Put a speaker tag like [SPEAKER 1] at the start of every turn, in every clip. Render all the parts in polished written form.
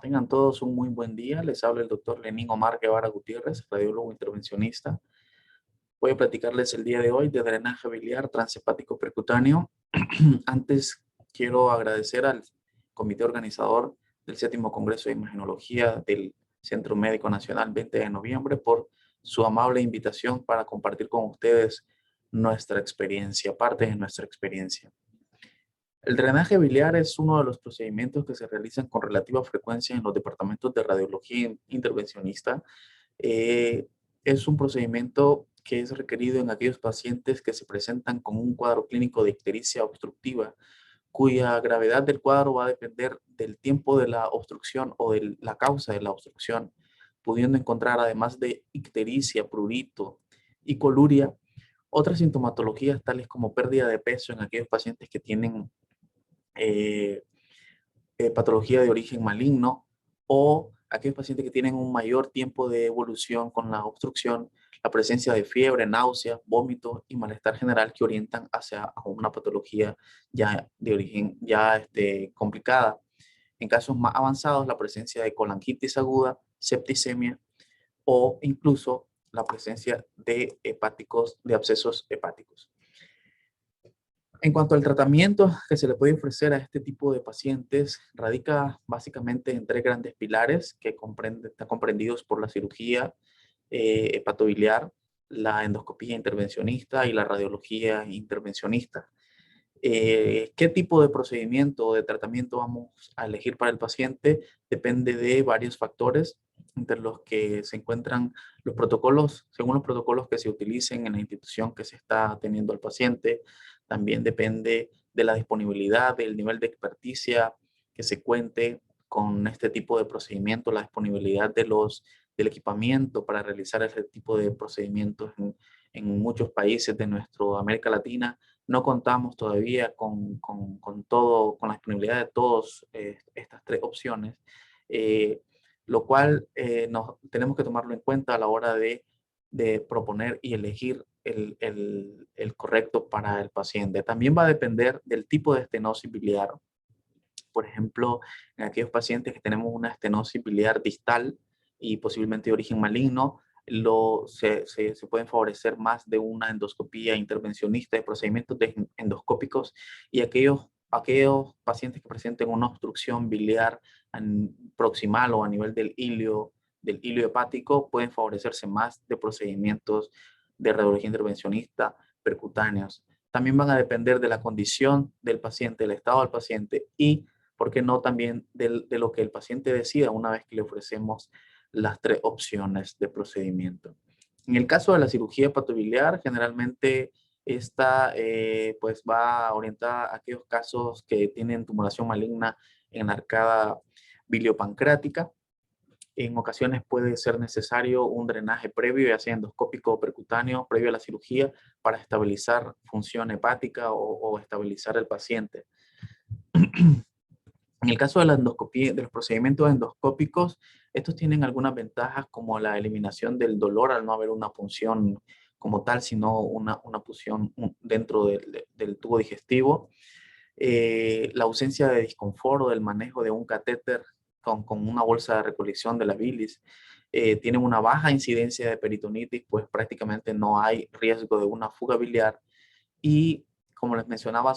[SPEAKER 1] Tengan todos un muy buen día. Les habla el doctor Lenín Omar Guevara Gutiérrez, radiólogo intervencionista. Voy a platicarles el día de hoy de drenaje biliar transhepático percutáneo. Antes quiero agradecer al comité organizador del 7º Congreso de Imagenología del Centro Médico Nacional 20 de noviembre por su amable invitación para compartir con ustedes nuestra experiencia, parte de nuestra experiencia. El drenaje biliar es uno de los procedimientos que se realizan con relativa frecuencia en los departamentos de radiología intervencionista. Eh, es un procedimiento que es requerido en aquellos pacientes que se presentan con un cuadro clínico de ictericia obstructiva, cuya gravedad del cuadro va a depender del tiempo de la obstrucción o de la causa de la obstrucción, pudiendo encontrar además de ictericia, prurito y coluria, otras sintomatologías tales como pérdida de peso en aquellos pacientes que tienen eh, patología de origen maligno o aquellos pacientes que tienen un mayor tiempo de evolución con la obstrucción, la presencia de fiebre, náusea, vómito y malestar general que orientan hacia una patología ya de origen complicada. En casos más avanzados, la presencia de colangitis aguda, septicemia o incluso la presencia de hepáticos, de abscesos hepáticos. En cuanto al tratamiento que se le puede ofrecer a este tipo de pacientes, radica básicamente en tres grandes pilares que están comprendidos por la cirugía hepatobiliar, la endoscopía intervencionista y la radiología intervencionista. ¿Qué tipo de procedimiento o de tratamiento vamos a elegir para el paciente? Depende de varios factores, entre los que se encuentran los protocolos, según los protocolos que se utilicen en la institución que se está atendiendo al paciente. También depende de la disponibilidad, del nivel de experticia que se cuente con este tipo de procedimiento, la disponibilidad del equipamiento para realizar este tipo de procedimientos en muchos países de nuestra América Latina. No contamos todavía con la disponibilidad de todas estas tres opciones, eh, lo cual tenemos que tomarlo en cuenta a la hora de proponer y elegir el correcto para el paciente. También va a depender del tipo de estenosis biliar. Por ejemplo, en aquellos pacientes que tenemos una estenosis biliar distal y posiblemente de origen maligno, se pueden favorecer más de una endoscopía intervencionista de procedimientos endoscópicos, y aquellos pacientes que presenten una obstrucción biliar proximal o a nivel del hilio hepático pueden favorecerse más de procedimientos de radiología intervencionista percutáneos. También van a depender de la condición del paciente, del estado del paciente y, ¿por qué no?, también de lo que el paciente decida una vez que le ofrecemos las tres opciones de procedimiento. En el caso de la cirugía hepatobiliar, generalmente esta pues va orientada a aquellos casos que tienen tumoración maligna en la arcada biliopancreática. En ocasiones puede ser necesario un drenaje previo, ya sea endoscópico o percutáneo, previo a la cirugía, para estabilizar función hepática o estabilizar el paciente. En el caso de la endoscopía, de los procedimientos endoscópicos, estos tienen algunas ventajas como la eliminación del dolor al no haber una punción como tal, sino una punción dentro del tubo digestivo. La ausencia de disconfort o del manejo de un catéter con una bolsa de recolección de la bilis. Tienen una baja incidencia de peritonitis, pues prácticamente no hay riesgo de una fuga biliar y, como les mencionaba,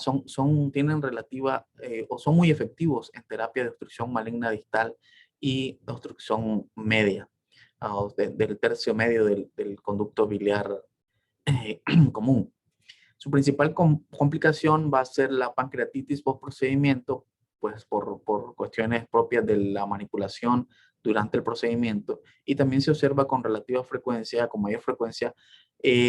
[SPEAKER 1] tienen relativa o son muy efectivos en terapia de obstrucción maligna distal y obstrucción media, del tercio medio del conducto biliar común. Su principal complicación va a ser la pancreatitis post procedimiento, pues por cuestiones propias de la manipulación durante el procedimiento, y también se observa con relativa frecuencia, con mayor frecuencia,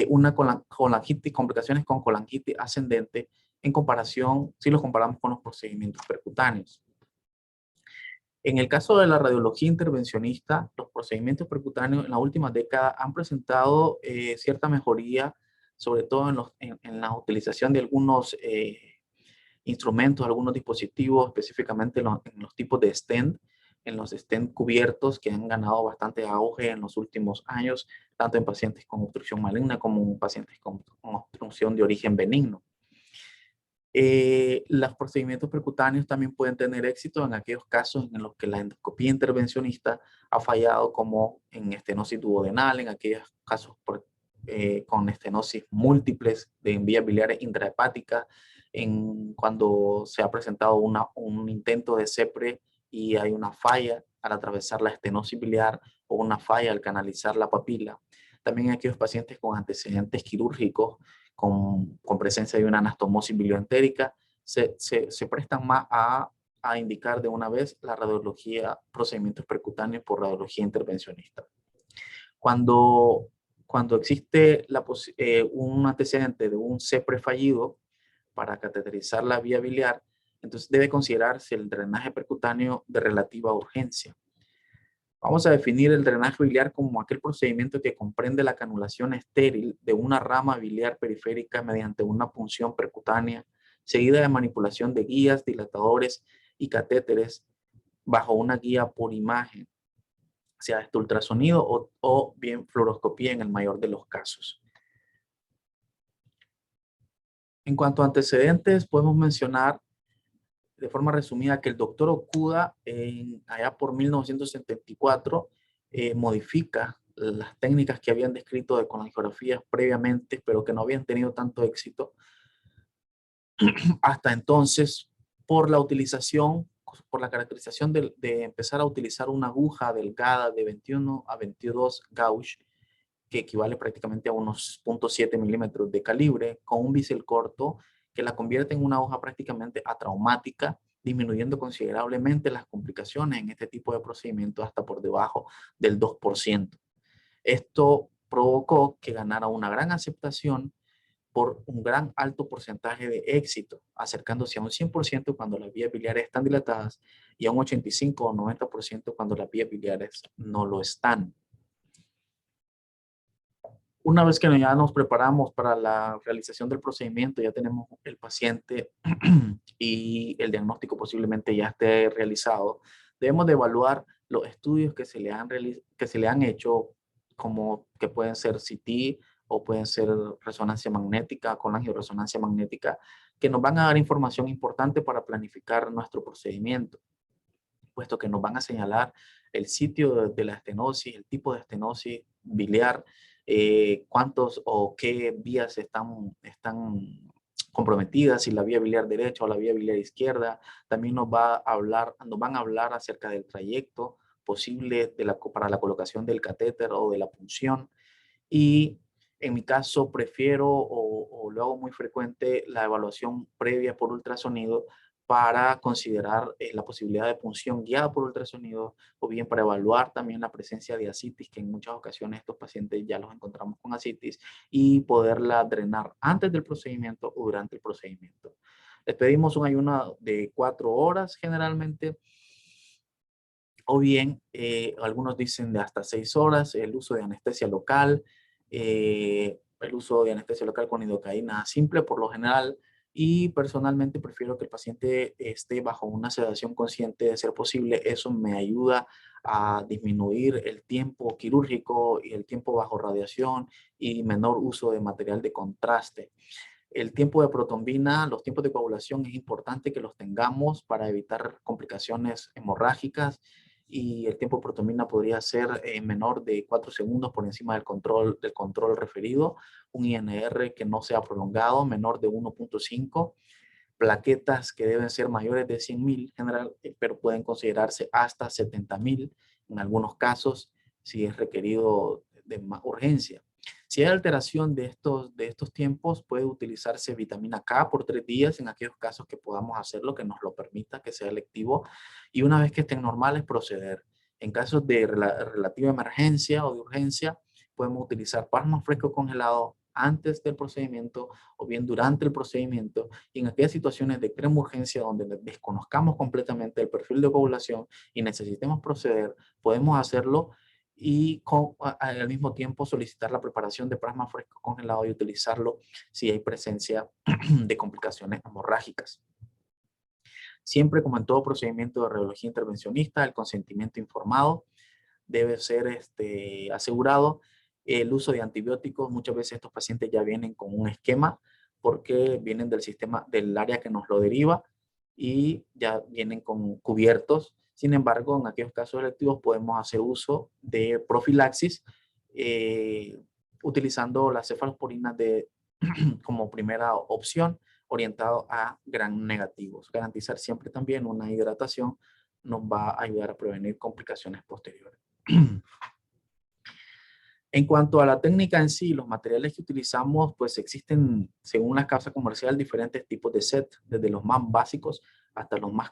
[SPEAKER 1] una colangitis, complicaciones con colangitis ascendente en comparación, si los comparamos con los procedimientos percutáneos. En el caso de la radiología intervencionista, los procedimientos percutáneos en la última década han presentado cierta mejoría, sobre todo en la utilización de algunos instrumentos, algunos dispositivos, específicamente en los tipos de stent, en los stent cubiertos, que han ganado bastante auge en los últimos años, tanto en pacientes con obstrucción maligna como en pacientes con obstrucción de origen benigno. Los procedimientos percutáneos también pueden tener éxito en aquellos casos en los que la endoscopía intervencionista ha fallado, como en estenosis duodenal, en aquellos casos con estenosis múltiples de vías biliares intrahepáticas, cuando se ha presentado un intento de CEPRE y hay una falla al atravesar la estenosis biliar o una falla al canalizar la papila. También en aquellos pacientes con antecedentes quirúrgicos, con presencia de una anastomosis bilioentérica, se prestan más a indicar de una vez la radiología, procedimientos percutáneos por radiología intervencionista. Cuando existe un antecedente de un CEPRE fallido para cateterizar la vía biliar, entonces debe considerarse el drenaje percutáneo de relativa urgencia. Vamos a definir el drenaje biliar como aquel procedimiento que comprende la canulación estéril de una rama biliar periférica mediante una punción percutánea, seguida de manipulación de guías, dilatadores y catéteres bajo una guía por imagen, sea este ultrasonido o bien fluoroscopía en el mayor de los casos. En cuanto a antecedentes, podemos mencionar de forma resumida que el doctor Okuda, allá por 1974, modifica las técnicas que habían descrito de colangiografías previamente, pero que no habían tenido tanto éxito hasta entonces, por la caracterización de empezar a utilizar una aguja delgada de 21 a 22 gauge, que equivale prácticamente a unos 0.7 milímetros de calibre, con un bisel corto que la convierte en una hoja prácticamente atraumática, disminuyendo considerablemente las complicaciones en este tipo de procedimientos hasta por debajo del 2%. Esto provocó que ganara una gran aceptación por un gran alto porcentaje de éxito, acercándose a un 100% cuando las vías biliares están dilatadas y a un 85 o 90% cuando las vías biliares no lo están. Una vez que ya nos preparamos para la realización del procedimiento, ya tenemos el paciente y el diagnóstico posiblemente ya esté realizado, debemos de evaluar los estudios que se le han hecho, como que pueden ser CT o pueden ser resonancia magnética, con angioresonancia magnética, que nos van a dar información importante para planificar nuestro procedimiento, puesto que nos van a señalar el sitio de la estenosis, el tipo de estenosis biliar, cuántos o qué vías están comprometidas, si la vía biliar derecha o la vía biliar izquierda. También nos van a hablar acerca del trayecto posible para la colocación del catéter o de la punción. Y en mi caso prefiero o lo hago muy frecuente la evaluación previa por ultrasonido para considerar la posibilidad de punción guiada por ultrasonido, o bien para evaluar también la presencia de ascitis, que en muchas ocasiones estos pacientes ya los encontramos con ascitis, y poderla drenar antes del procedimiento o durante el procedimiento. Les pedimos un ayuno de 4 horas generalmente, o bien algunos dicen de hasta 6 horas, el uso de anestesia local, el uso de anestesia local con lidocaína simple por lo general, y personalmente prefiero que el paciente esté bajo una sedación consciente de ser posible. Eso me ayuda a disminuir el tiempo quirúrgico y el tiempo bajo radiación y menor uso de material de contraste. El tiempo de protombina, los tiempos de coagulación es importante que los tengamos para evitar complicaciones hemorrágicas, y el tiempo de protombina podría ser menor de 4 segundos por encima del control referido, un INR que no sea prolongado, menor de 1.5, plaquetas que deben ser mayores de 100.000 general, pero pueden considerarse hasta 70.000 en algunos casos si es requerido de más urgencia. Si hay alteración de estos tiempos, puede utilizarse vitamina K por 3 días en aquellos casos que podamos hacerlo, que nos lo permita, que sea electivo, y una vez que estén normales, proceder. En casos de relativa emergencia o de urgencia, podemos utilizar plasma fresco congelado antes del procedimiento o bien durante el procedimiento, y en aquellas situaciones de extrema urgencia donde desconozcamos completamente el perfil de coagulación y necesitemos proceder, podemos hacerlo, y al mismo tiempo solicitar la preparación de plasma fresco congelado y utilizarlo si hay presencia de complicaciones hemorrágicas. Siempre, como en todo procedimiento de radiología intervencionista, el consentimiento informado debe ser asegurado. El uso de antibióticos, muchas veces estos pacientes ya vienen con un esquema porque vienen del sistema, del área que nos lo deriva y ya vienen con cubiertos. Sin embargo, en aquellos casos electivos podemos hacer uso de profilaxis utilizando las cefalosporinas como primera opción orientado a gran negativos. Garantizar siempre también una hidratación nos va a ayudar a prevenir complicaciones posteriores. En cuanto a la técnica en sí, los materiales que utilizamos, pues existen, según la casa comercial, diferentes tipos de set, desde los más básicos hasta los más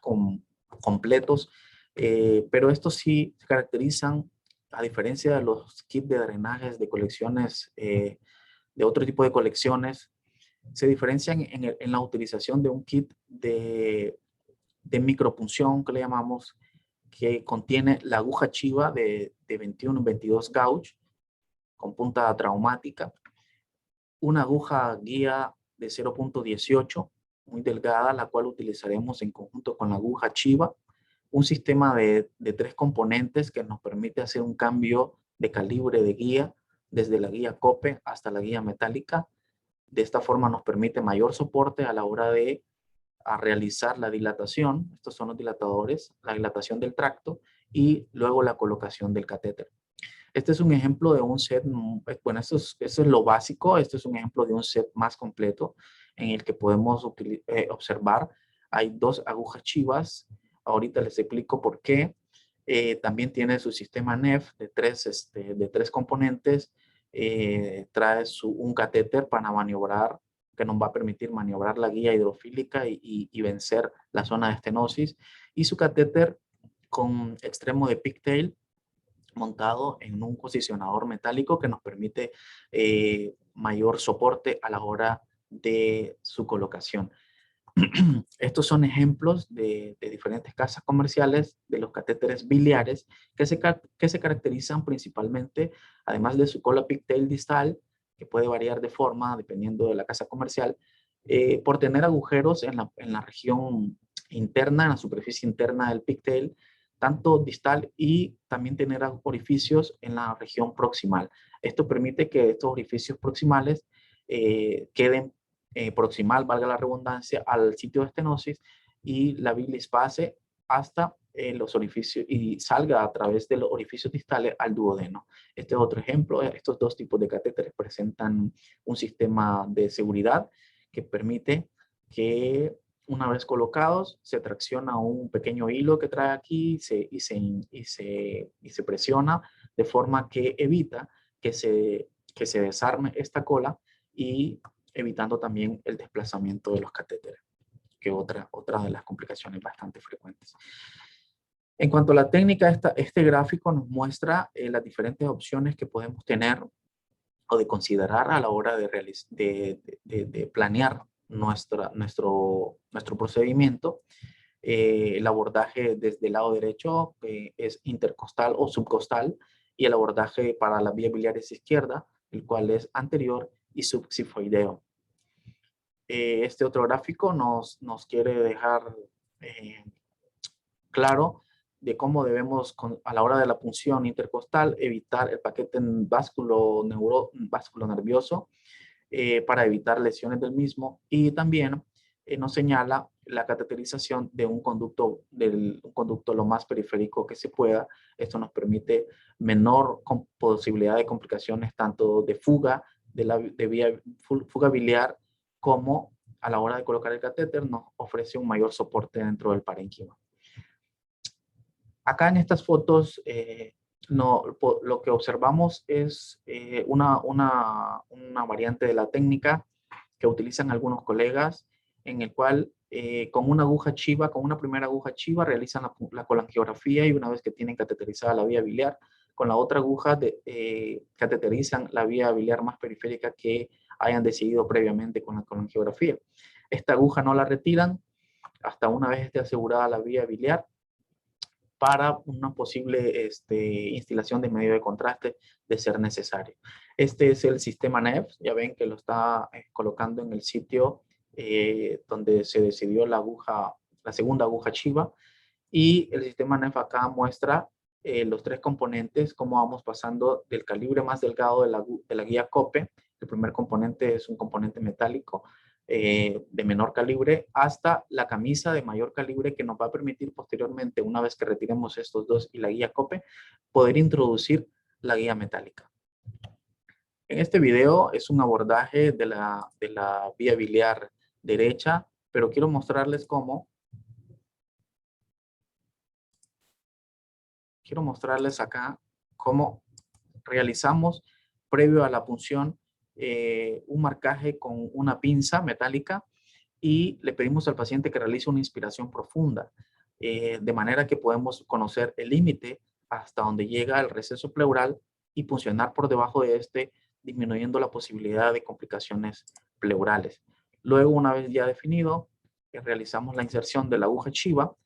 [SPEAKER 1] completos, pero estos sí se caracterizan, a diferencia de los kits de drenajes de colecciones, de otro tipo de colecciones, se diferencian en la utilización de un kit de micropunción, que le llamamos, que contiene la aguja chiva de 21 22 gauge, con punta traumática, una aguja guía de 0.18, muy delgada, la cual utilizaremos en conjunto con la aguja chiva, un sistema de 3 componentes que nos permite hacer un cambio de calibre de guía, desde la guía cope hasta la guía metálica. De esta forma nos permite mayor soporte a la hora de realizar la dilatación, estos son los dilatadores, la dilatación del tracto y luego la colocación del catéter. Este es un ejemplo de un set, bueno, esto es lo básico, este es un ejemplo de un set más completo en el que podemos observar, hay 2 agujas chivas, ahorita les explico por qué. También tiene su sistema NEF de 3 componentes, trae un catéter para maniobrar, que nos va a permitir maniobrar la guía hidrofílica y vencer la zona de estenosis, y su catéter con extremo de pigtail montado en un posicionador metálico que nos permite mayor soporte a la hora de su colocación. Estos son ejemplos de diferentes casas comerciales de los catéteres biliares que se caracterizan principalmente, además de su cola pigtail distal, que puede variar de forma dependiendo de la casa comercial, por tener agujeros en la región interna, en la superficie interna del pigtail, tanto distal y también tener orificios en la región proximal. Esto permite que estos orificios proximales queden proximal, valga la redundancia, al sitio de estenosis y la bilis pase hasta los orificios y salga a través de los orificios distales al duodeno. Este es otro ejemplo. Estos 2 tipos de catéteres presentan un sistema de seguridad que permite que una vez colocados se tracciona un pequeño hilo que trae aquí y se presiona de forma que evita que se desarme esta cola y evitando también el desplazamiento de los catéteres, que otra de las complicaciones bastante frecuentes. En cuanto a la técnica, este gráfico nos muestra las diferentes opciones que podemos tener o de considerar a la hora de planear nuestro procedimiento. El abordaje desde el lado derecho es intercostal o subcostal, y el abordaje para la vía biliar es izquierda, el cual es anterior y subxifoideo. Este otro gráfico nos quiere dejar claro de cómo debemos, a la hora de la punción intercostal, evitar el paquete básculo nervioso para evitar lesiones del mismo, y también nos señala la cateterización de un conducto lo más periférico que se pueda. Esto nos permite menor posibilidad de complicaciones tanto de fuga, fuga biliar, como a la hora de colocar el catéter nos ofrece un mayor soporte dentro del parénquima. Acá en estas fotos lo que observamos es una variante de la técnica que utilizan algunos colegas, en el cual con una aguja chiva, con una primera aguja chiva, realizan la colangiografía, y una vez que tienen cateterizada la vía biliar, con la otra aguja cateterizan la vía biliar más periférica que hayan decidido previamente con la colangiografía. Esta aguja no la retiran hasta una vez esté asegurada la vía biliar, para una posible instalación de medio de contraste de ser necesario. Este es el sistema NEF, ya ven que lo está colocando en el sitio donde se decidió la segunda aguja chiva, y el sistema NEF acá muestra los 3 componentes, cómo vamos pasando del calibre más delgado de la guía COPE. El primer componente es un componente metálico, de menor calibre hasta la camisa de mayor calibre que nos va a permitir posteriormente, una vez que retiremos estos dos y la guía COPE, poder introducir la guía metálica. En este video es un abordaje de la vía biliar derecha, pero quiero mostrarles acá cómo realizamos previo a la punción un marcaje con una pinza metálica y le pedimos al paciente que realice una inspiración profunda, de manera que podemos conocer el límite hasta donde llega el receso pleural y puncionar por debajo de este, disminuyendo la posibilidad de complicaciones pleurales. Luego, una vez ya definido, realizamos la inserción de la aguja Chiva.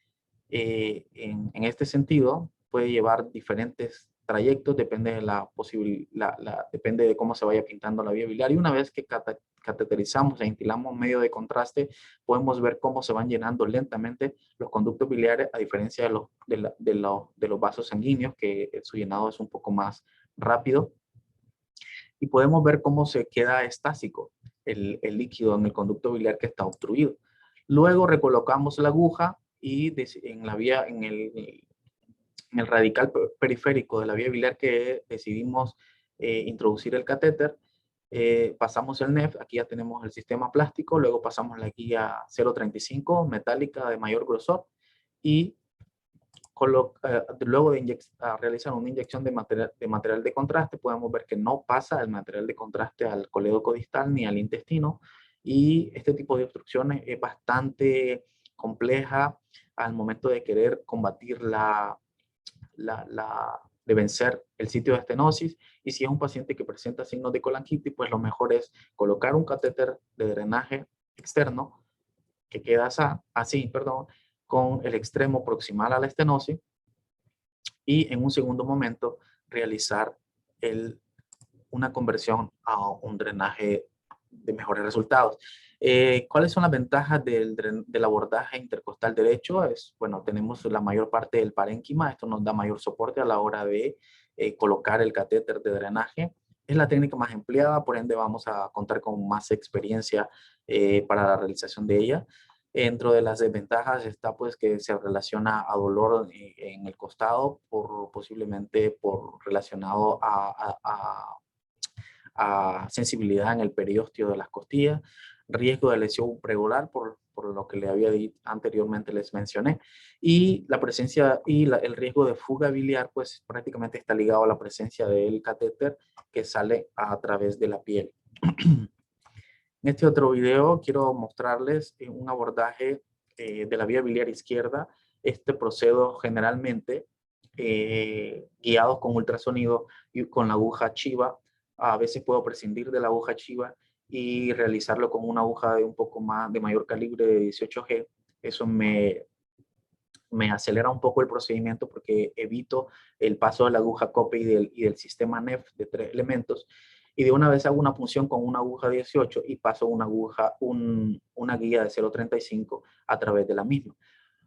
[SPEAKER 1] En este sentido, puede llevar diferentes trayectos, depende depende de cómo se vaya pintando la vía biliar. Y una vez que cateterizamos e instilamos medio de contraste, podemos ver cómo se van llenando lentamente los conductos biliares, a diferencia de los vasos sanguíneos, que su llenado es un poco más rápido. Y podemos ver cómo se queda estásico el líquido en el conducto biliar que está obstruido. Luego recolocamos la aguja y en el radical periférico de la vía biliar que decidimos introducir el catéter, pasamos el NEF, aquí ya tenemos el sistema plástico, luego pasamos la guía 035 metálica de mayor grosor y luego de realizar una inyección de material de contraste, podemos ver que no pasa el material de contraste al colédoco distal ni al intestino, y este tipo de obstrucciones es bastante compleja al momento de querer combatir de vencer el sitio de estenosis. Y si es un paciente que presenta signos de colangitis, pues lo mejor es colocar un catéter de drenaje externo que queda así, con el extremo proximal a la estenosis, y en un segundo momento realizar una conversión a un drenaje de mejores resultados. ¿Cuáles son las ventajas del abordaje intercostal derecho? Bueno, tenemos la mayor parte del parénquima, esto nos da mayor soporte a la hora de colocar el catéter de drenaje. Es la técnica más empleada, por ende vamos a contar con más experiencia para la realización de ella. Dentro de las desventajas está pues que se relaciona a dolor en el costado, posiblemente relacionado a sensibilidad en el periósteo de las costillas, riesgo de lesión preocular por lo que le había dicho anteriormente, les mencioné, y la presencia y el riesgo de fuga biliar pues prácticamente está ligado a la presencia del catéter que sale a través de la piel. En este otro video quiero mostrarles un abordaje de la vía biliar izquierda. Procedo generalmente guiados con ultrasonido y con la aguja Chiva. A veces puedo prescindir de la aguja Chiva y realizarlo con una aguja de mayor calibre de 18G. Eso me acelera un poco el procedimiento porque evito el paso de la aguja COPE y del sistema NEF de 3 elementos. Y de una vez hago una punción con una aguja 18 y paso una guía de 0.35 a través de la misma.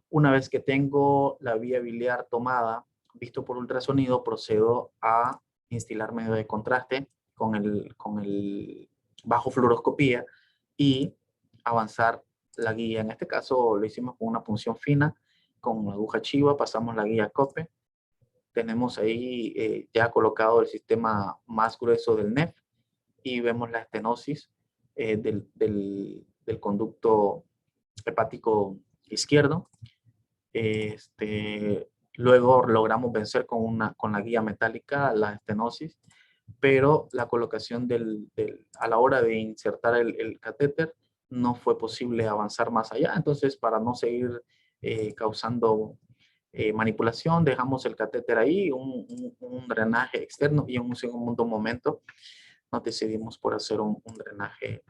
[SPEAKER 1] Una vez que tengo la vía biliar tomada, visto por ultrasonido, procedo a instilar medio de contraste con el bajo fluoroscopía y avanzar la guía. En este caso lo hicimos con una punción fina, con la aguja Chiva, pasamos la guía COPE. Tenemos ahí ya colocado el sistema más grueso del NEF y vemos la estenosis del conducto hepático izquierdo. Luego logramos vencer con la guía metálica la estenosis, pero la colocación a la hora de insertar el catéter no fue posible avanzar más allá. Entonces, para no seguir causando manipulación, dejamos el catéter ahí, un drenaje externo, y en un segundo momento nos decidimos por hacer un drenaje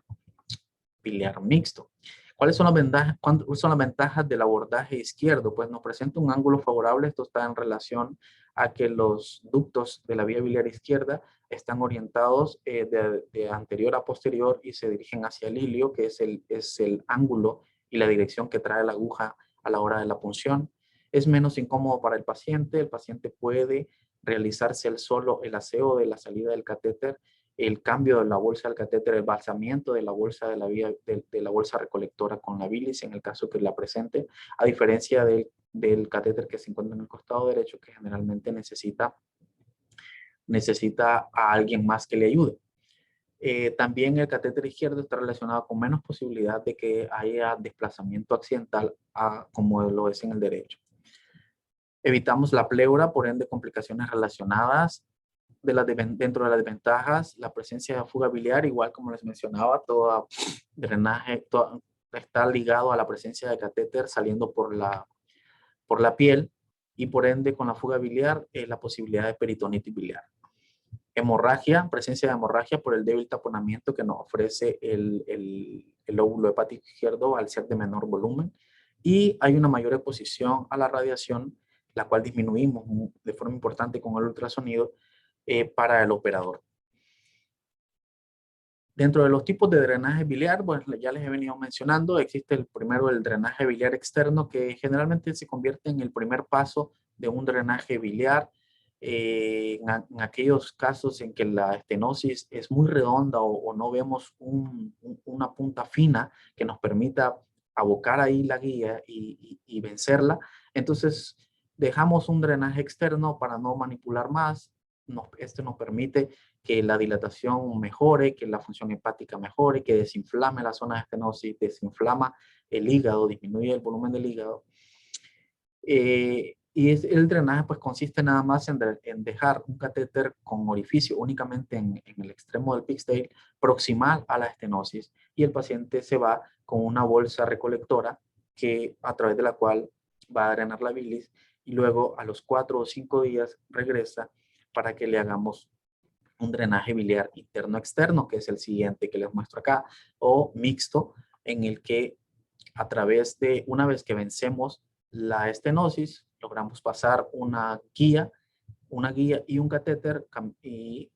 [SPEAKER 1] biliar mixto. ¿Cuáles son las ventajas del abordaje izquierdo? Pues nos presenta un ángulo favorable. Esto está en relación a que los ductos de la vía biliar izquierda están orientados de anterior a posterior y se dirigen hacia el ilio, que es el ángulo y la dirección que trae la aguja a la hora de la punción. Es menos incómodo para el paciente. El paciente puede realizarse él solo el aseo de la salida del catéter el cambio de la bolsa del catéter, el balsamiento de la bolsa de la vía de la bolsa recolectora con la bilis en el caso que la presente, a diferencia del catéter que se encuentra en el costado derecho, que generalmente necesita a alguien más que le ayude. También el catéter izquierdo está relacionado con menos posibilidad de que haya desplazamiento accidental como lo es en el derecho. Evitamos la pleura, por ende complicaciones relacionadas. Dentro de las desventajas, la presencia de fuga biliar, igual como les mencionaba, todo drenaje está ligado a la presencia de catéter saliendo por la piel y por ende con la fuga biliar la posibilidad de peritonitis biliar. Hemorragia, presencia de hemorragia por el débil taponamiento que nos ofrece el lóbulo hepático izquierdo al ser de menor volumen. Y hay una mayor exposición a la radiación, la cual disminuimos de forma importante con el ultrasonido para el operador. Dentro de los tipos de drenaje biliar, pues ya les he venido mencionando, existe el primero, el drenaje biliar externo, que generalmente se convierte en el primer paso de un drenaje biliar. En aquellos casos en que la estenosis es muy redonda o no vemos una punta fina que nos permita abocar ahí la guía y vencerla, entonces dejamos un drenaje externo para no manipular más. Este nos permite que la dilatación mejore, que la función hepática mejore, que desinflame la zona de estenosis, desinflama el hígado, disminuye el volumen del hígado. Y el drenaje pues consiste nada más en dejar un catéter con orificio únicamente en el extremo del Pixdale proximal a la estenosis y el paciente se va con una bolsa recolectora a través de la cual va a drenar la bilis y luego a los 4 o 5 días regresa para que le hagamos un drenaje biliar interno-externo, que es el siguiente que les muestro acá, o mixto, en el que a través de, una vez que vencemos la estenosis, logramos pasar una guía y un catéter y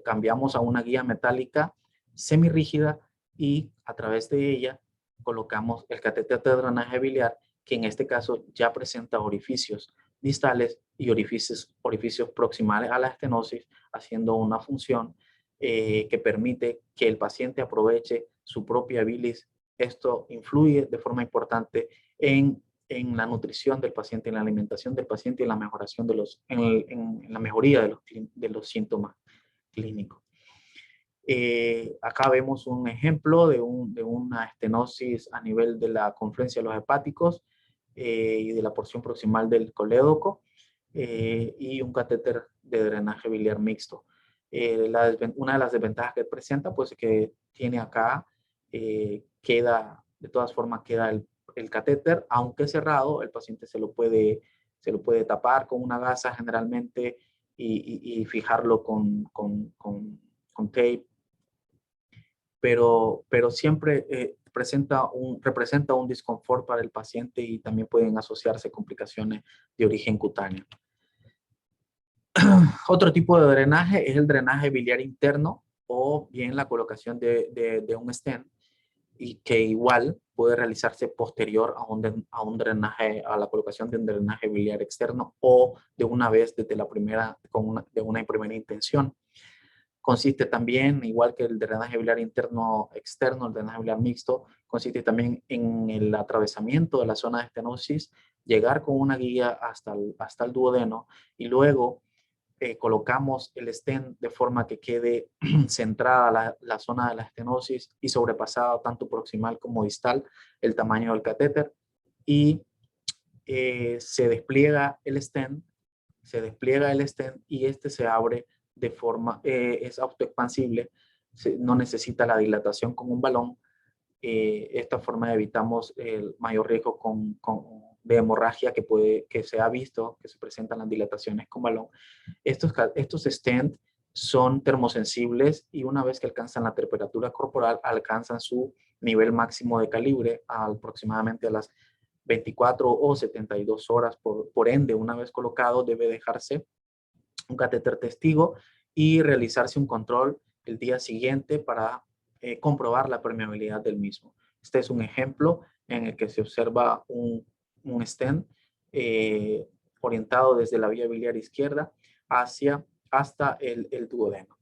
[SPEAKER 1] cambiamos a una guía metálica semirrígida y a través de ella colocamos el catéter de drenaje biliar, que en este caso ya presenta orificios distales y orificios proximales a la estenosis, haciendo una función que permite que el paciente aproveche su propia bilis. Esto influye de forma importante en la nutrición del paciente, en la alimentación del paciente y en la mejoración en la mejoría de los síntomas clínicos. Acá vemos un ejemplo de una estenosis a nivel de la confluencia de los hepáticos y de la porción proximal del colédoco y un catéter de drenaje biliar mixto. Una de las desventajas que presenta, pues que tiene acá, de todas formas queda el catéter, aunque cerrado, el paciente se lo puede tapar con una gasa generalmente y fijarlo con tape, pero siempre representa un disconfort para el paciente y también pueden asociarse complicaciones de origen cutáneo. Otro tipo de drenaje es el drenaje biliar interno o bien la colocación de un stent y que igual puede realizarse posterior a la colocación de un drenaje biliar externo o de una vez desde la primera, de una primera intención. Consiste también, igual que el drenaje biliar interno externo, el drenaje biliar mixto, consiste también en el atravesamiento de la zona de estenosis, llegar con una guía hasta el duodeno y luego colocamos el stent de forma que quede centrada la zona de la estenosis y sobrepasada tanto proximal como distal el tamaño del catéter y se despliega el stent y este se abre de forma, es autoexpansible, no necesita la dilatación con un balón. Esta forma evitamos el mayor riesgo de hemorragia que se ha visto, que se presentan las dilataciones con balón. Estos stents son termosensibles y una vez que alcanzan la temperatura corporal, alcanzan su nivel máximo de calibre aproximadamente a las 24 o 72 horas. Por ende, una vez colocado, debe dejarse un catéter testigo y realizarse un control el día siguiente para comprobar la permeabilidad del mismo. Este es un ejemplo en el que se observa un stent orientado desde la vía biliar izquierda hasta el duodeno.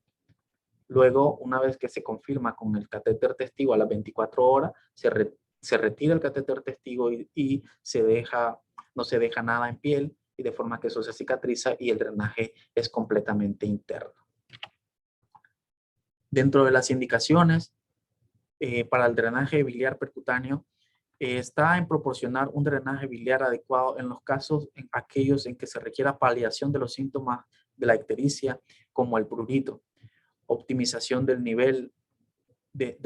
[SPEAKER 1] Luego, una vez que se confirma con el catéter testigo a las 24 horas, se retira el catéter testigo y no se deja nada en piel, y de forma que eso se cicatriza y el drenaje es completamente interno. Dentro de las indicaciones para el drenaje biliar percutáneo, está en proporcionar un drenaje biliar adecuado en los casos, en aquellos en que se requiera paliación de los síntomas de la ictericia, como el prurito, optimización del nivel de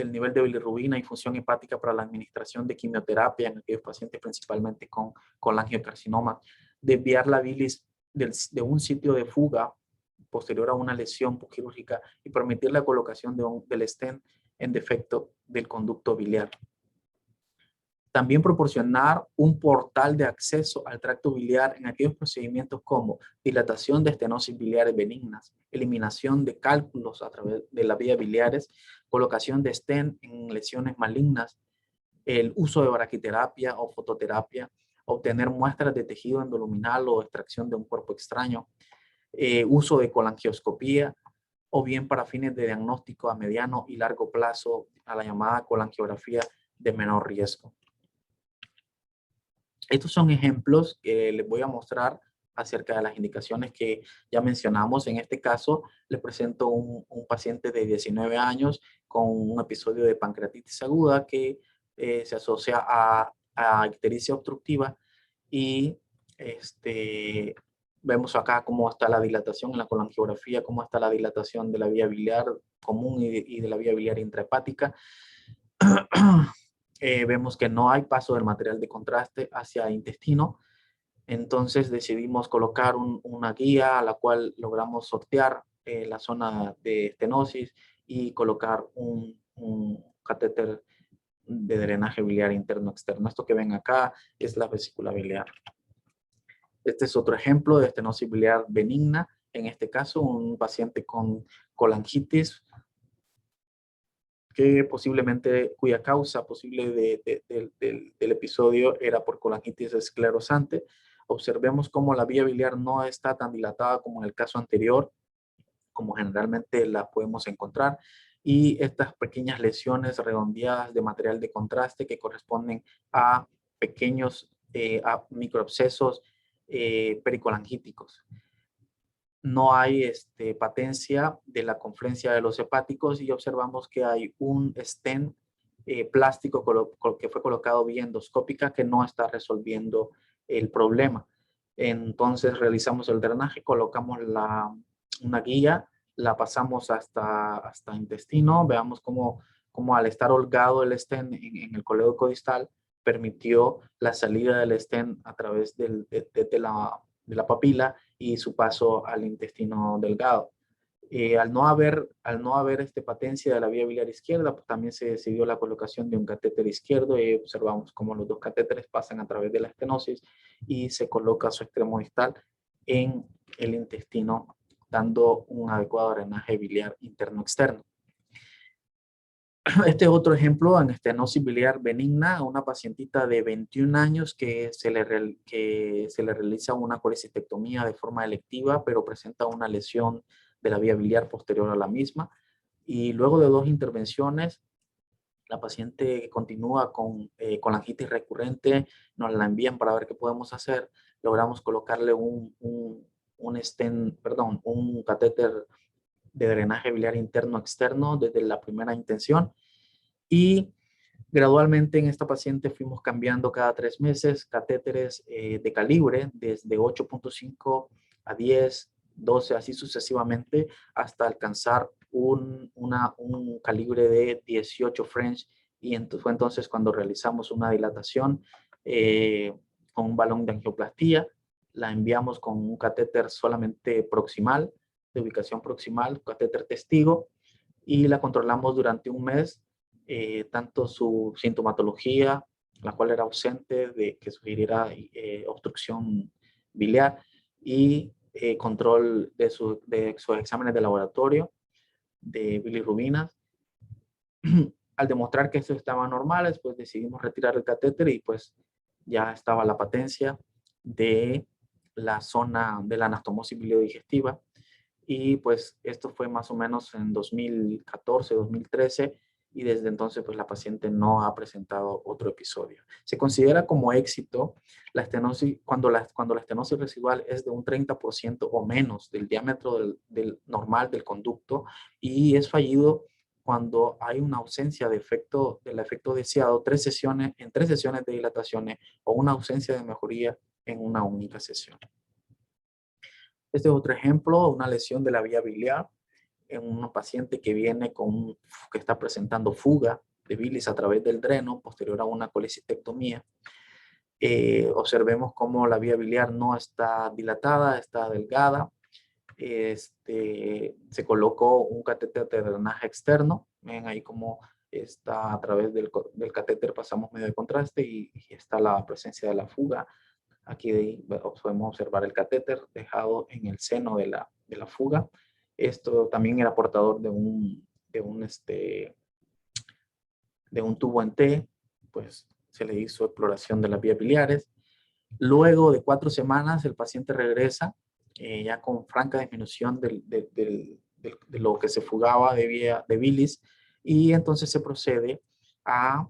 [SPEAKER 1] bilirrubina y función hepática para la administración de quimioterapia en aquellos pacientes principalmente con colangiocarcinoma, desviar la bilis de un sitio de fuga posterior a una lesión quirúrgica y permitir la colocación del stent en defecto del conducto biliar. También proporcionar un portal de acceso al tracto biliar en aquellos procedimientos como dilatación de estenosis biliares benignas, eliminación de cálculos a través de las vías biliares, colocación de stent en lesiones malignas, el uso de braquiterapia o fototerapia, obtener muestras de tejido endoluminal o extracción de un cuerpo extraño, uso de colangioscopía, o bien para fines de diagnóstico a mediano y largo plazo a la llamada colangiografía de menor riesgo. Estos son ejemplos que les voy a mostrar acerca de las indicaciones que ya mencionamos. En este caso, les presento un paciente de 19 años con un episodio de pancreatitis aguda que se asocia a ictericia obstructiva, y vemos acá cómo está la dilatación en la colangiografía, cómo está la dilatación de la vía biliar común y de la vía biliar intrahepática. Vemos que no hay paso del material de contraste hacia intestino. Entonces decidimos colocar una guía a la cual logramos sortear la zona de estenosis y colocar un catéter de drenaje biliar interno-externo. Esto que ven acá es la vesícula biliar. Este es otro ejemplo de estenosis biliar benigna. En este caso, un paciente con colangitis, que posiblemente, cuya causa posible del episodio era por colangitis esclerosante. Observemos cómo la vía biliar no está tan dilatada como en el caso anterior, como generalmente la podemos encontrar, y estas pequeñas lesiones redondeadas de material de contraste que corresponden a pequeños microabscesos pericolangíticos. No hay patencia de la confluencia de los hepáticos, y observamos que hay un stent plástico que fue colocado vía endoscópica que no está resolviendo el problema. Entonces realizamos el drenaje, colocamos una guía, la pasamos hasta intestino. Veamos cómo al estar holgado el stent en el colédoco distal, permitió la salida del stent a través de la papila y su paso al intestino delgado. Al no haber patencia de la vía biliar izquierda, pues también se decidió la colocación de un catéter izquierdo, y observamos cómo los dos catéteres pasan a través de la estenosis y se coloca su extremo distal en el intestino, dando un adecuado drenaje biliar interno-externo. Este es otro ejemplo en estenosis biliar benigna, a una pacientita de 21 años que se le realiza una colecistectomía de forma electiva, pero presenta una lesión de la vía biliar posterior a la misma. Y luego de 2 intervenciones, la paciente continúa con colangitis recurrente. Nos la envían para ver qué podemos hacer. Logramos colocarle un catéter de drenaje biliar interno-externo desde la primera intención, y gradualmente en esta paciente fuimos cambiando cada 3 meses catéteres de calibre, desde 8.5 a 10, 12, así sucesivamente, hasta alcanzar un calibre de 18 French. Y fue entonces cuando realizamos una dilatación con un balón de angioplastía. La enviamos con un catéter solamente proximal, de ubicación proximal, catéter testigo, y la controlamos durante un mes. Tanto su sintomatología, la cual era ausente, de que sugiriera obstrucción biliar, y control de sus exámenes de laboratorio de bilirrubinas. Al demostrar que estos estaban normales, pues decidimos retirar el catéter, y pues ya estaba la patencia de la zona de la anastomosis biliodigestiva. Y pues esto fue más o menos en 2014, 2013, y desde entonces pues la paciente no ha presentado otro episodio. Se considera como éxito la estenosis cuando la estenosis residual es de un 30% o menos del diámetro del normal del conducto, y es fallido cuando hay una ausencia de efecto, del efecto deseado en 3 sesiones de dilataciones, o una ausencia de mejoría en una única sesión. Este es otro ejemplo, una lesión de la vía biliar en un paciente que viene que está presentando fuga de bilis a través del dreno posterior a una colecistectomía. Observemos cómo la vía biliar no está dilatada, está delgada. Se colocó un catéter de drenaje externo. Ven ahí cómo está a través del catéter, pasamos medio de contraste y está la presencia de la fuga. Aquí podemos observar el catéter dejado en el seno de la fuga. Esto también era portador de un tubo en T, pues se le hizo exploración de las vías biliares. Luego de 4 semanas, el paciente regresa ya con franca disminución de lo que se fugaba de bilis, y entonces se procede a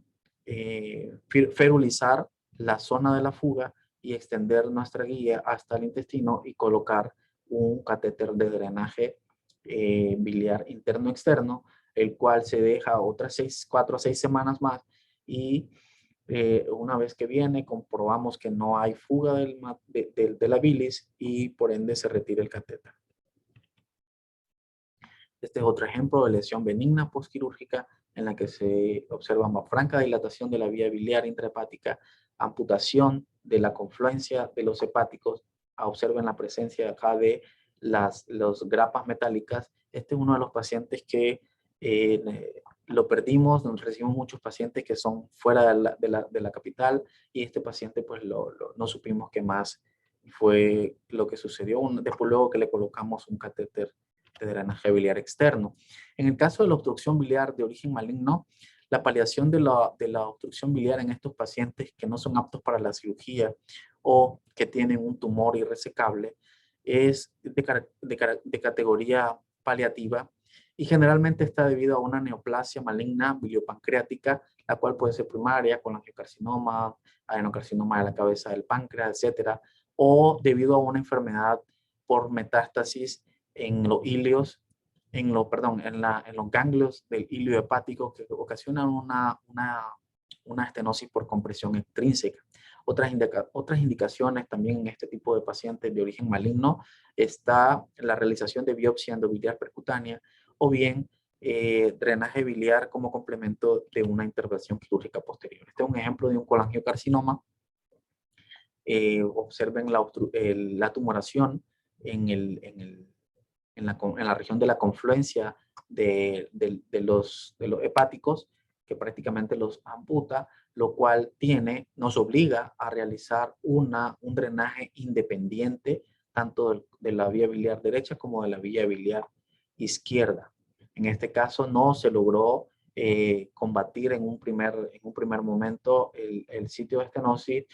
[SPEAKER 1] ferulizar la zona de la fuga y extender nuestra guía hasta el intestino y colocar un catéter de drenaje biliar interno-externo, el cual se deja otras 4 a 6 semanas más, y una vez que viene comprobamos que no hay fuga de la bilis y por ende se retira el catéter. Este es otro ejemplo de lesión benigna postquirúrgica en la que se observa una franca dilatación de la vía biliar intrahepática, amputación de la confluencia de los hepáticos. Observen la presencia acá de las grapas metálicas. Este es uno de los pacientes que lo perdimos. Nos recibimos muchos pacientes que son fuera de la capital, y este paciente pues no supimos qué más fue lo que sucedió. Después luego que le colocamos un catéter de drenaje biliar externo. En el caso de la obstrucción biliar de origen maligno, la paliación de la obstrucción biliar en estos pacientes que no son aptos para la cirugía o que tienen un tumor irresecable es de categoría paliativa, y generalmente está debido a una neoplasia maligna biliopancreática, la cual puede ser primaria, colangiocarcinoma, adenocarcinoma de la cabeza del páncreas, etcétera, o debido a una enfermedad por metástasis en los ilios, en los ganglios del ilio hepático, que ocasionan una estenosis por compresión extrínseca. Otras indicaciones también en este tipo de pacientes de origen maligno está la realización de biopsia endobiliar percutánea, o bien drenaje biliar como complemento de una intervención quirúrgica posterior. Este es un ejemplo de un colangiocarcinoma. Observen la tumoración en la región de la confluencia de los hepáticos, que prácticamente los amputa, lo cual nos obliga a realizar un drenaje independiente tanto de la vía biliar derecha como de la vía biliar izquierda. En este caso no se logró combatir en un primer momento el sitio de estenosis,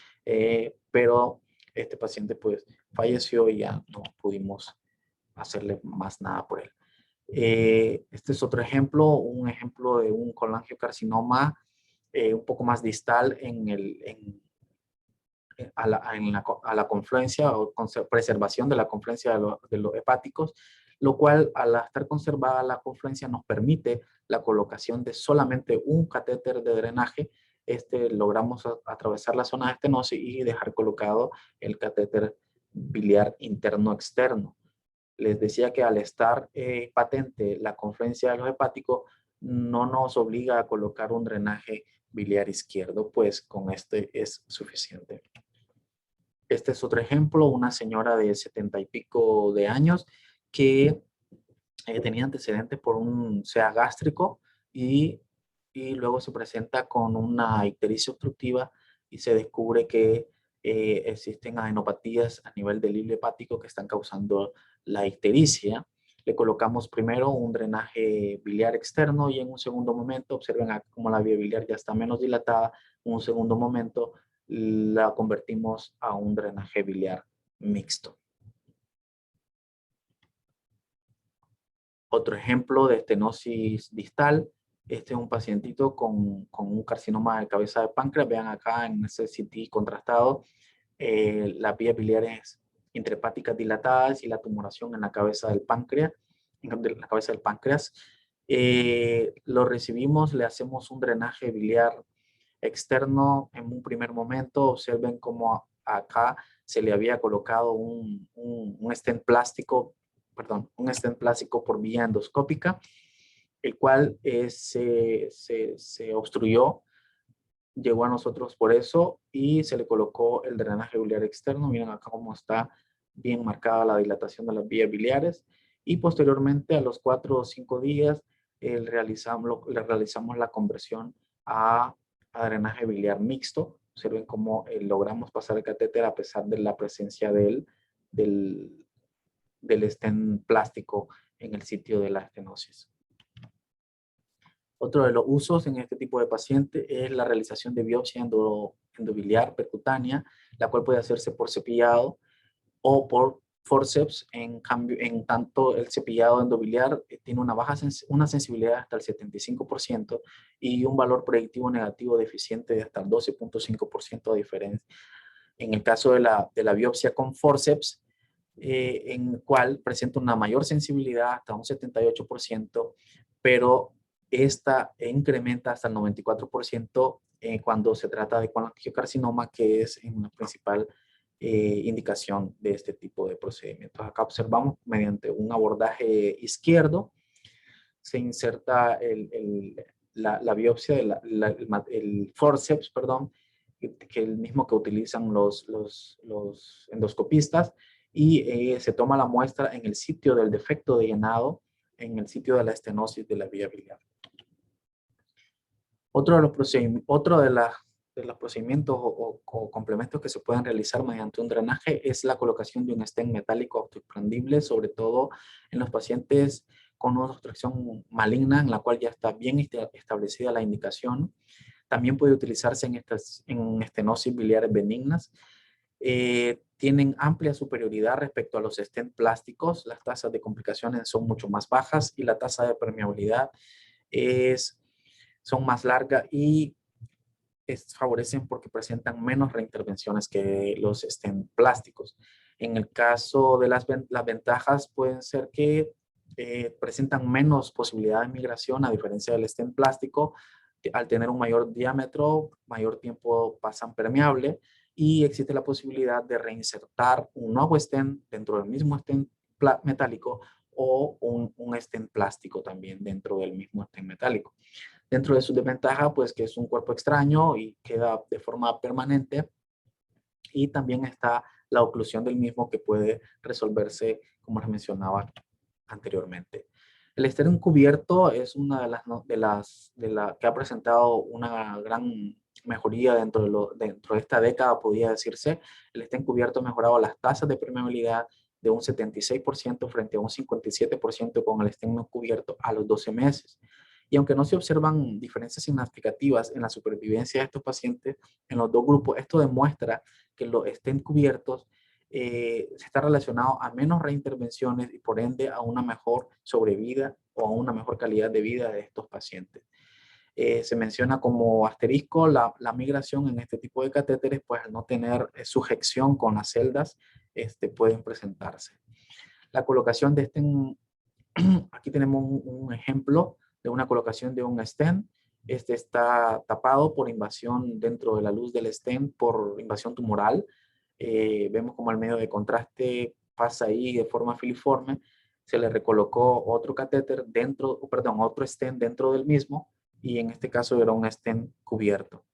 [SPEAKER 1] pero este paciente pues falleció y ya no pudimos hacerle más nada por él. Este es otro ejemplo, un ejemplo de un colangiocarcinoma un poco más distal a la confluencia o preservación de la confluencia de los hepáticos, lo cual al estar conservada la confluencia nos permite la colocación de solamente un catéter de drenaje. Logramos atravesar la zona de estenosis y dejar colocado el catéter biliar interno-externo. Les decía que al estar patente la confluencia de los hepáticos, no nos obliga a colocar un drenaje biliar izquierdo, pues con este es suficiente. Este es otro ejemplo, una señora de 70 y pico de años que tenía antecedentes por un SEA gástrico, y luego se presenta con una ictericia obstructiva y se descubre que existen adenopatías a nivel del hilo hepático que están causando la ictericia. Le colocamos primero un drenaje biliar externo, y en un segundo momento, observen cómo la vía biliar ya está menos dilatada, en un segundo momento la convertimos a un drenaje biliar mixto. Otro ejemplo de estenosis distal. Este es un pacientito con un carcinoma de cabeza de páncreas. Vean acá en ese CT contrastado las vías biliares intrahepáticas dilatadas y la tumoración en la cabeza del páncreas. Lo recibimos, le hacemos un drenaje biliar externo en un primer momento. Observen cómo acá se le había colocado un stent plástico, un stent plástico por vía endoscópica, el cual se obstruyó, llegó a nosotros por eso y se le colocó el drenaje biliar externo. Miren acá cómo está bien marcada la dilatación de las vías biliares, y posteriormente a los 4 o 5 días le realizamos la conversión a drenaje biliar mixto. Observen cómo logramos pasar el catéter a pesar de la presencia del stent plástico en el sitio de la estenosis. Otro de los usos en este tipo de paciente es la realización de biopsia endobiliar percutánea, la cual puede hacerse por cepillado o por forceps. En tanto el cepillado endobiliar tiene una sensibilidad hasta el 75% y un valor predictivo negativo deficiente de hasta el 12.5% de diferencia. En el caso de la biopsia con forceps, en el cual presenta una mayor sensibilidad hasta un 78%, pero esta incrementa hasta el 94% cuando se trata de colangiocarcinoma, que es una principal indicación de este tipo de procedimientos. Acá observamos mediante un abordaje izquierdo, se inserta la biopsia, el forceps, perdón, que es el mismo que utilizan los endoscopistas, y se toma la muestra en el sitio del defecto de llenado, en el sitio de la estenosis de la vía biliar. Otro de los procedimientos o complementos que se pueden realizar mediante un drenaje es la colocación de un stent metálico autoexpandible, sobre todo en los pacientes con una obstrucción maligna en la cual ya está bien establecida la indicación. También puede utilizarse en estenosis biliares benignas. Tienen amplia superioridad respecto a los stent plásticos. Las tasas de complicaciones son mucho más bajas y la tasa de permeabilidad son más largas y favorecen porque presentan menos reintervenciones que los stent plásticos. En el caso de las ventajas pueden ser que presentan menos posibilidad de migración a diferencia del stent plástico. Al tener un mayor diámetro, mayor tiempo pasan permeable y existe la posibilidad de reinsertar un nuevo stent dentro del mismo stent metálico o un stent plástico también dentro del mismo stent metálico. Dentro de su desventaja, pues que es un cuerpo extraño y queda de forma permanente, y también está la oclusión del mismo que puede resolverse, como les mencionaba anteriormente. El estén encubierto es una de las que ha presentado una gran mejoría dentro de esta década, podría decirse. El estén encubierto ha mejorado las tasas de permeabilidad de un 76% frente a un 57% con el estén no cubierto a los 12 meses. Y aunque no se observan diferencias significativas en la supervivencia de estos pacientes en los dos grupos, esto demuestra que los stent cubiertos está relacionado a menos reintervenciones y por ende a una mejor sobrevida o a una mejor calidad de vida de estos pacientes. Se menciona como asterisco la migración en este tipo de catéteres, pues al no tener sujeción con las celdas, pueden presentarse. La colocación de aquí tenemos un ejemplo de una colocación de un stent. Este está tapado por invasión dentro de la luz del stent por invasión tumoral. Vemos como el medio de contraste pasa ahí de forma filiforme. Se le recolocó otro catéter otro stent dentro del mismo, y en este caso era un stent cubierto.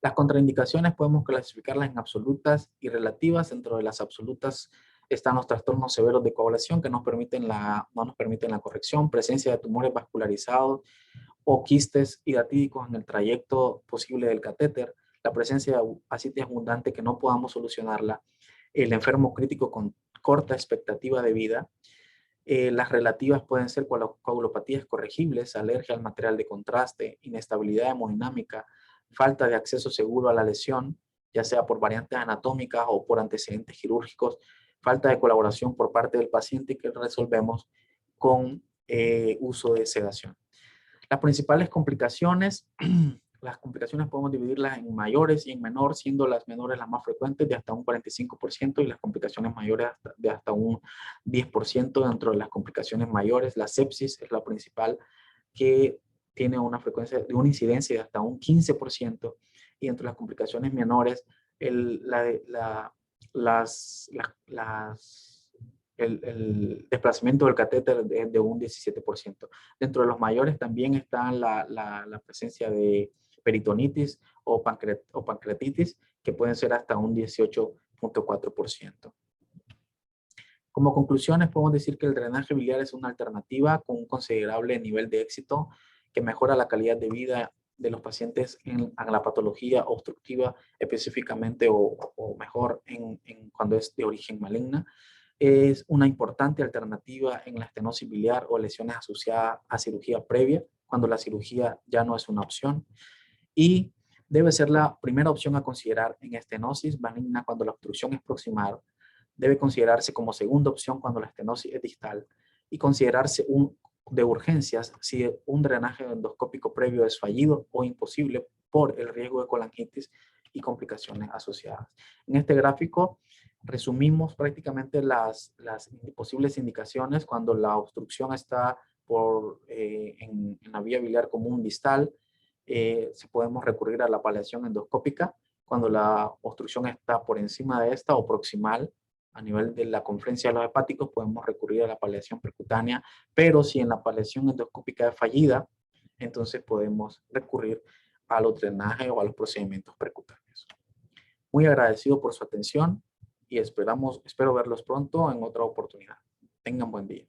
[SPEAKER 1] Las contraindicaciones podemos clasificarlas en absolutas y relativas. Dentro de las absolutas están los trastornos severos de coagulación que no nos permiten la corrección, presencia de tumores vascularizados o quistes hidatídicos en el trayecto posible del catéter, la presencia de ascitis abundante que no podamos solucionarla, el enfermo crítico con corta expectativa de vida. Las relativas pueden ser coagulopatías corregibles, alergia al material de contraste, inestabilidad hemodinámica, falta de acceso seguro a la lesión, ya sea por variantes anatómicas o por antecedentes quirúrgicos, falta de colaboración por parte del paciente que resolvemos con uso de sedación. Las principales complicaciones, las complicaciones podemos dividirlas en mayores y en menor, siendo las menores las más frecuentes de hasta un 45% y las complicaciones mayores de hasta un 10%. Dentro de las complicaciones mayores, la sepsis es la principal, que tiene una frecuencia de una incidencia de hasta un 15%, y entre las complicaciones menores, el desplazamiento del catéter de un 17%. Dentro de los mayores también está la presencia de peritonitis o pancreatitis, que pueden ser hasta un 18.4%. Como conclusiones, podemos decir que el drenaje biliar es una alternativa con un considerable nivel de éxito que mejora la calidad de vida de los pacientes en la patología obstructiva específicamente, o mejor cuando es de origen maligna. Es una importante alternativa en la estenosis biliar o lesiones asociadas a cirugía previa, cuando la cirugía ya no es una opción. Y debe ser la primera opción a considerar en estenosis maligna cuando la obstrucción es proximal. Debe considerarse como segunda opción cuando la estenosis es distal, y considerarse de urgencias si un drenaje endoscópico previo es fallido o imposible por el riesgo de colangitis y complicaciones asociadas. En este gráfico resumimos prácticamente las posibles indicaciones cuando la obstrucción está en la vía biliar común distal. Si podemos recurrir a la paliación endoscópica cuando la obstrucción está por encima de esta o proximal a nivel de la conferencia de los hepáticos, podemos recurrir a la paliación percutánea, pero si en la paliación endoscópica es fallida, entonces podemos recurrir a los drenajes o a los procedimientos percutáneos. Muy agradecido por su atención y espero verlos pronto en otra oportunidad. Tengan buen día.